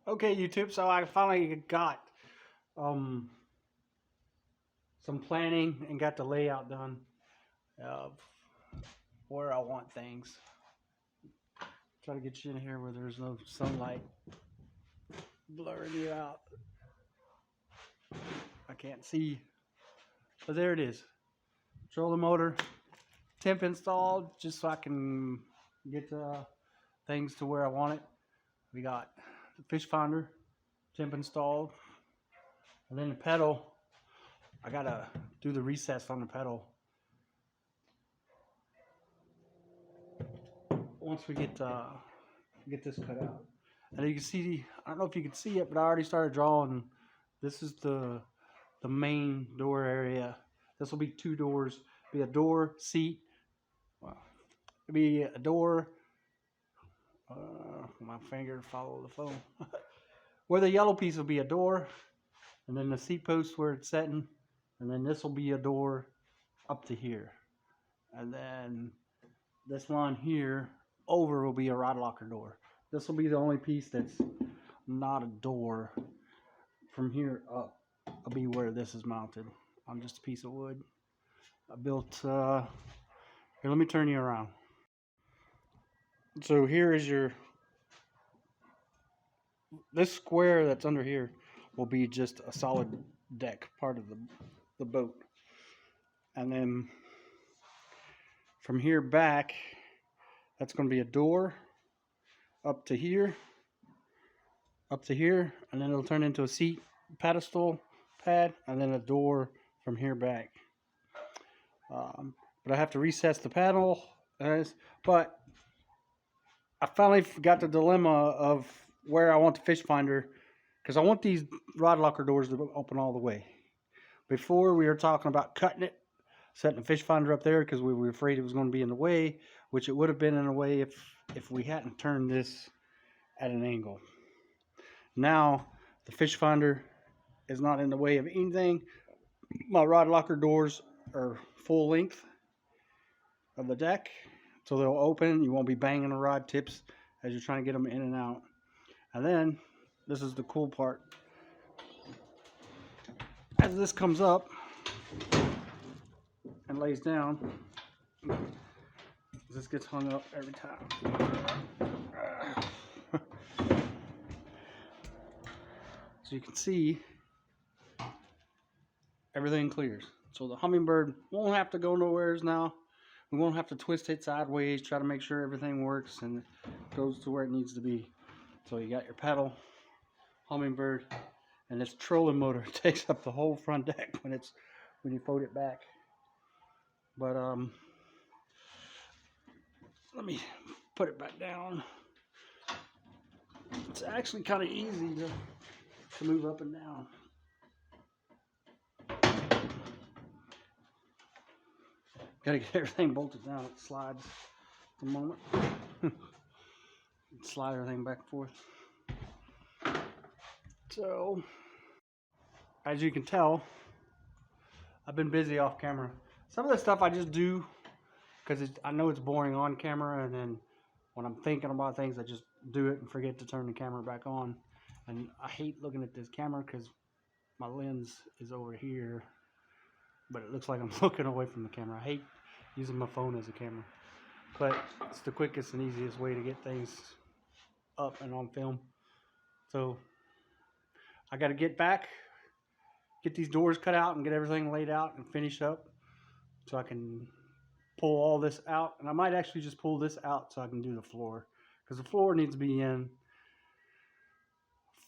Okay, YouTube, so I finally got some planning and got the layout done of where I want things. Try to get you in here where there's no sunlight blurring you out. I can't see, but there it is. Trolling motor, temp installed, just so I can get things to where I want it. We got the fish finder, temp installed, and then the pedal. I gotta do the recess on the pedal. Once we get this cut out, and you can see, I don't know if you can see it, but I already started drawing. This is the main door area. This will be two doors. Be a door, seat. Well, it'll be a door. My finger follow the phone. Where the yellow piece will be a door, and then the seat post where it's setting, and then this will be a door up to here, and then this line here over will be a rod locker door. This will be the only piece that's not a door. From here up will be where this is mounted on just a piece of wood. I built, here, let me turn you around. So here is this square that's under here will be just a solid deck, part of the boat. And then from here back, that's going to be a door up to here, and then it'll turn into a seat pedestal pad, and then a door from here back. But I have to recess the panel, but I finally got the dilemma of where I want the fish finder, because I want these rod locker doors to open all the way. Before we were talking about cutting it, setting the fish finder up there because we were afraid it was going to be in the way, which it would have been in the way if we hadn't turned this at an angle. Now the fish finder is not in the way of anything. My rod locker doors are full length of the deck, so they'll open. You won't be banging the rod tips as you're trying to get them in and out. And then this is the cool part. As this comes up and lays down, this gets hung up every time. So you can see everything clears. So the Humminbird won't have to go nowheres now. We won't have to twist it sideways, try to make sure everything works and goes to where it needs to be. So you got your pedal, Humminbird, and this trolling motor takes up the whole front deck when you fold it back. But let me put it back down. It's actually kind of easy to move up and down. Gotta get everything bolted down. It slides at the moment. Slide everything back and forth. So, as you can tell, I've been busy off camera. Some of the stuff I just do because I know it's boring on camera, and then when I'm thinking about things, I just do it and forget to turn the camera back on. And I hate looking at this camera because my lens is over here, but it looks like I'm looking away from the camera. I hate using my phone as a camera, but it's the quickest and easiest way to get things up and on film. So I got to get back, get these doors cut out and get everything laid out and finished up so I can pull all this out. And I might actually just pull this out so I can do the floor, because the floor needs to be in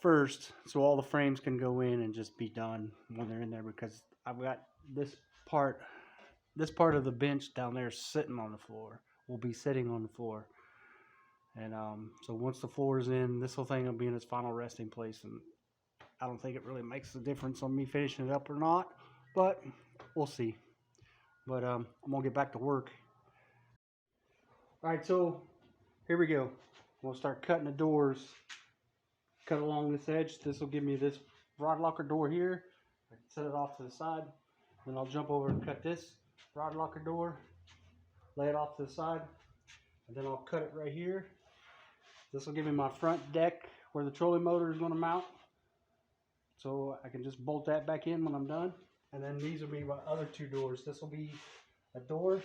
first so all the frames can go in and just be done when they're in there, because I've got this part of the bench down there sitting on the floor, will be sitting on the floor. And so once the floor is in, this whole thing will be in its final resting place. And I don't think it really makes a difference on me finishing it up or not, but we'll see. But I'm gonna get back to work. All right, so here we go. We'll start cutting the doors. Cut along this edge. This will give me this rod locker door here. I can set it off to the side. Then I'll jump over and cut this rod locker door, lay it off to the side, and then I'll cut it right here. This will give me my front deck where the trolling motor is going to mount. So I can just bolt that back in when I'm done. And then these will be my other two doors. This will be a door,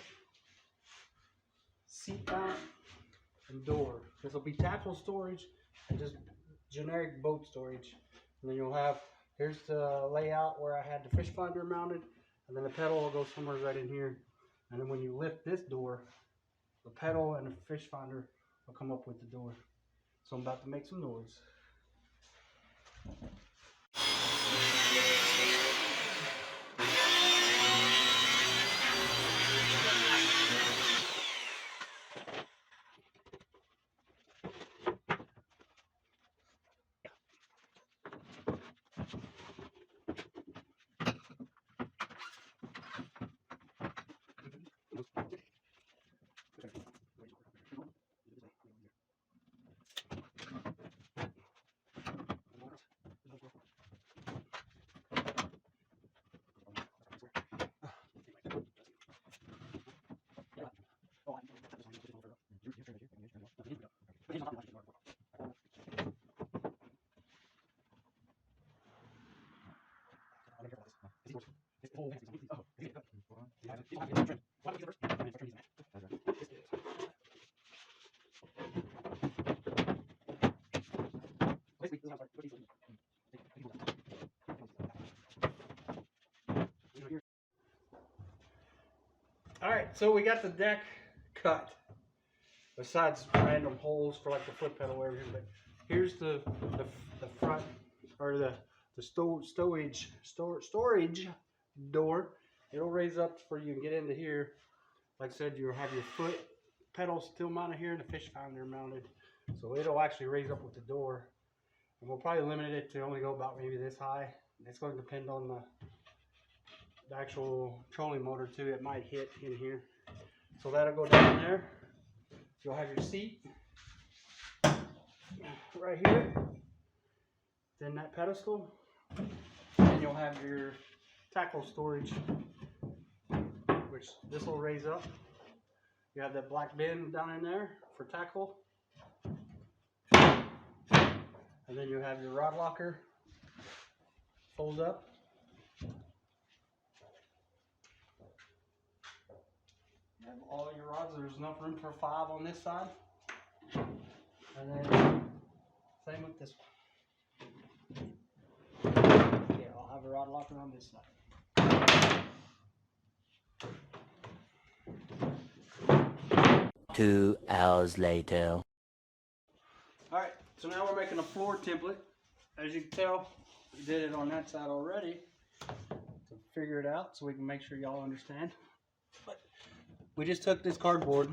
seat mount, and door. This will be tackle storage and just generic boat storage. And then you'll have, here's the layout where I had the fish finder mounted, and then the pedal will go somewhere right in here. And then when you lift this door, the pedal and the fish finder will come up with the door. So I'm about to make some noise. Alright, so we got the deck cut. Besides random holes for like the foot pedal over here, but here's the front, or the storage door. It'll raise up for you and get into here. Like I said, you'll have your foot pedal still mounted here and the fish finder mounted. So it'll actually raise up with the door. And we'll probably limit it to only go about maybe this high. It's going to depend on the actual trolling motor too. It might hit in here. So that'll go down there. You'll have your seat right here. Then that pedestal. And you'll have your tackle storage, which this will raise up. You have that black bin down in there for tackle. And then you have your rod locker, fold up. You have all your rods. There's enough room for 5 on this side. And then same with this one. Yeah, I'll have a rod locker on this side. 2 hours later. Alright, so now we're making a floor template. As you can tell, we did it on that side already to figure it out so we can make sure y'all understand. But we just took this cardboard,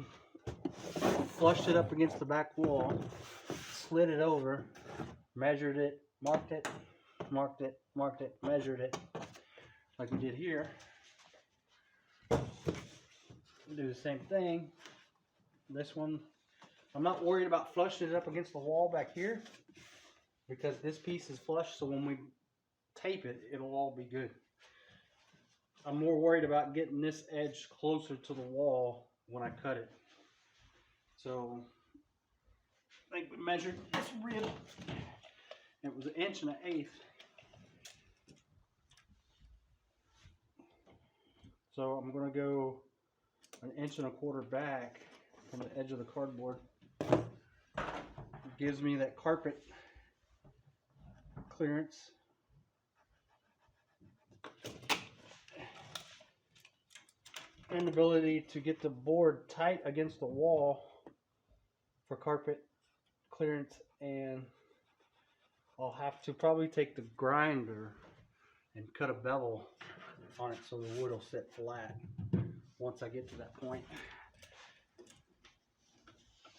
flushed it up against the back wall, slid it over, measured it, marked it, marked it, marked it, measured it, like we did here. Do the same thing. This one, I'm not worried about flushing it up against the wall back here because this piece is flush, so when we tape it, it'll all be good. I'm more worried about getting this edge closer to the wall when I cut it. So I think we measured this rib. It was 1 1/8 inches. So I'm going to go 1 1/4 inches back from the edge of the cardboard. It gives me that carpet clearance. And the ability to get the board tight against the wall for carpet clearance. And I'll have to probably take the grinder and cut a bevel on it so the wood will sit flat once I get to that point.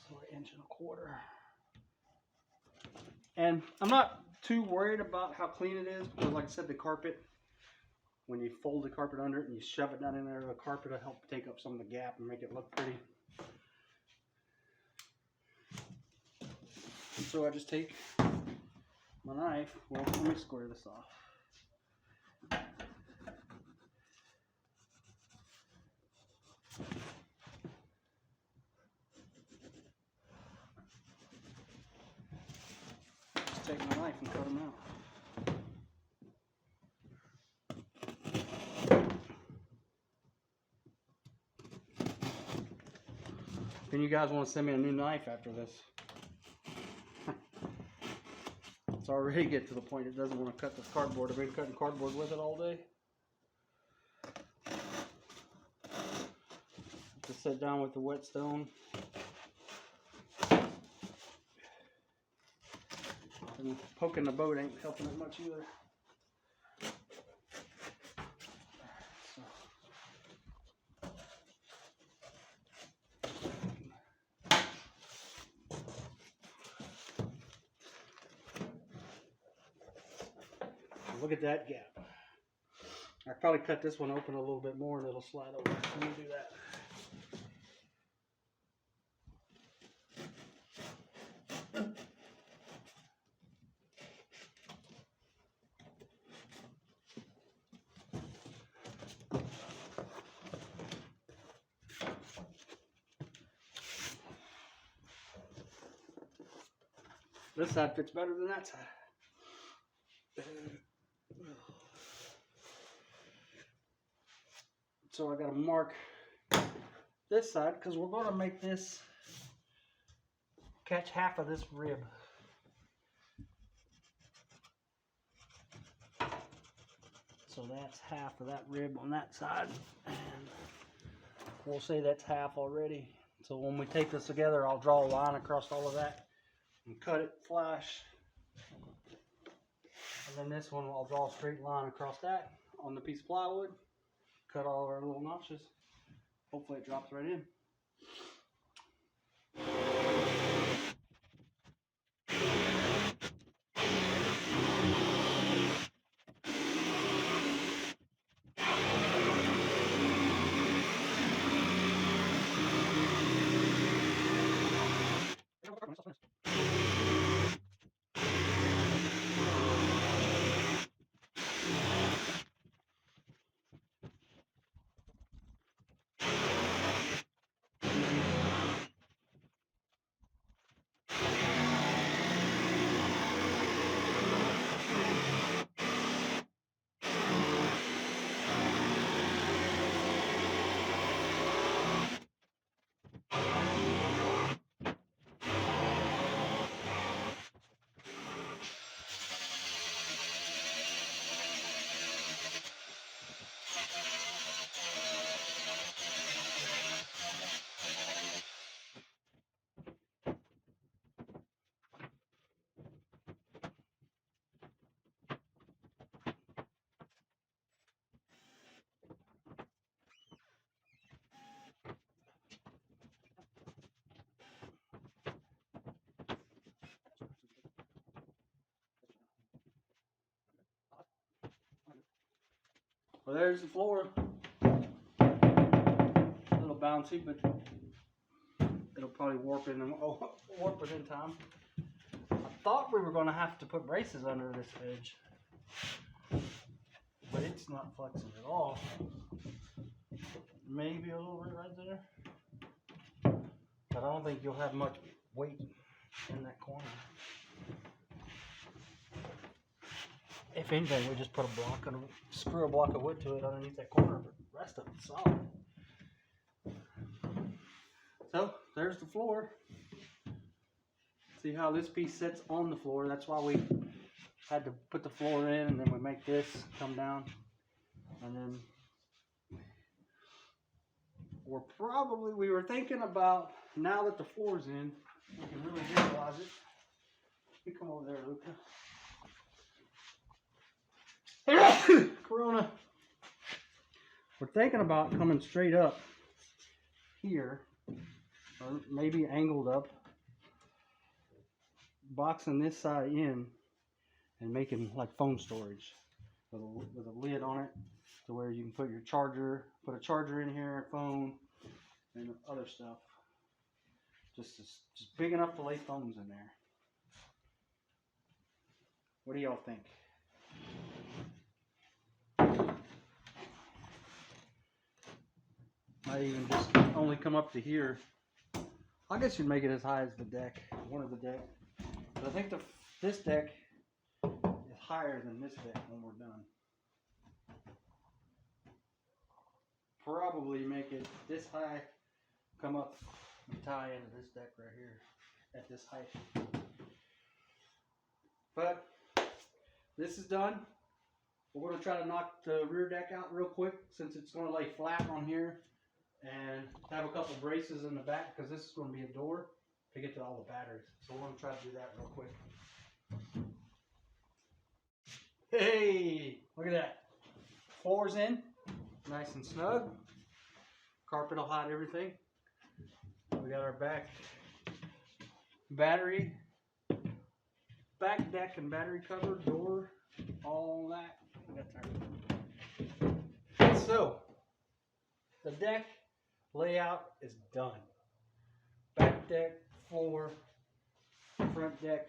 So 1 1/4 inches. And I'm not too worried about how clean it is because, like I said, the carpet, when you fold the carpet under it and you shove it down in there, the carpet will help take up some of the gap and make it look pretty. So I just take my knife. Well, let me square this off. knife and cut them out. Then you guys want to send me a new knife after this. It's already get to the point it doesn't want to cut this cardboard. I've been cutting cardboard with it all day. To sit down with the whetstone. And poking the boat ain't helping it much either. Look at that gap. I'll probably cut this one open a little bit more and it'll slide over. Let me do that. This side fits better than that side. So I got to mark this side because we're going to make this catch half of this rib. So that's half of that rib on that side, and we'll say that's half already. So when we take this together, I'll draw a line across all of that and cut it flash. And then this one, I'll draw a straight line across that on the piece of plywood. Cut all of our little notches. Hopefully it drops right in. Well, there's the floor. A little bouncy, but it'll probably warp within time. I thought we were going to have to put braces under this edge, but it's not flexing at all. Maybe a little bit right there, but I don't think you'll have much weight in that corner. If anything, we just put a block and screw a block of wood to it underneath that corner, but the rest of it's solid. So there's the floor. See how this piece sits on the floor? That's why we had to put the floor in, and then we make this come down, and then we were thinking about, now that the floor's in, we can really visualize it. You come over there, Luca. Corona. We're thinking about coming straight up here, or maybe angled up, boxing this side in and making like phone storage with a lid on it, to where you can put your charger, put a charger in here, a phone, and other stuff. Just big enough to lay phones in there. What do y'all think? Might even just only come up to here. I guess you'd make it as high as the deck, one of the deck. But I think this deck higher than this deck when we're done. Probably make it this high, come up and tie into this deck right here at this height. But this is done. We're going to try to knock the rear deck out real quick since it's going to lay flat on here and have a couple braces in the back because this is going to be a door to get to all the batteries. So we're going to try to do that real quick. Hey, look at that. Floor's in, nice and snug. Carpet will hide everything. We got our back battery, back deck and battery cover, door, all that. We got there. So, the deck layout is done. Back deck, floor, front deck.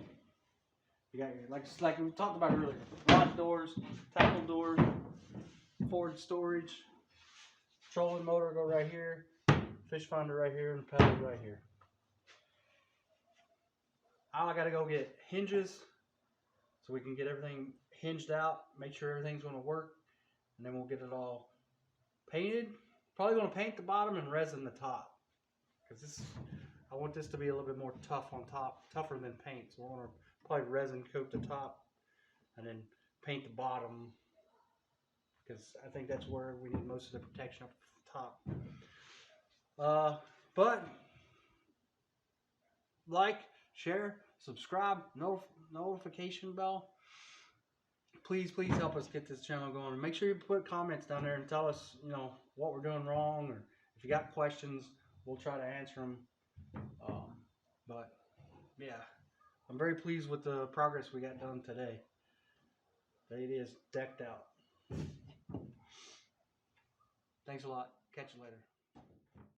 You got your, like we talked about earlier, rod doors, tackle doors, forward storage, trolling motor go right here, fish finder right here, and pedal right here. I gotta go get hinges so we can get everything hinged out, make sure everything's gonna work, and then we'll get it all painted. Probably gonna paint the bottom and resin the top, because I want this to be a little bit more tough on top, tougher than paint. So we're gonna probably resin coat the top and then paint the bottom, because I think that's where we need most of the protection up the top. But like, share, subscribe, notification bell. Please help us get this channel going. And make sure you put comments down there and tell us, you know, what we're doing wrong, or if you got questions, we'll try to answer them. But yeah, I'm very pleased with the progress we got done today. It is decked out. Thanks a lot. Catch you later.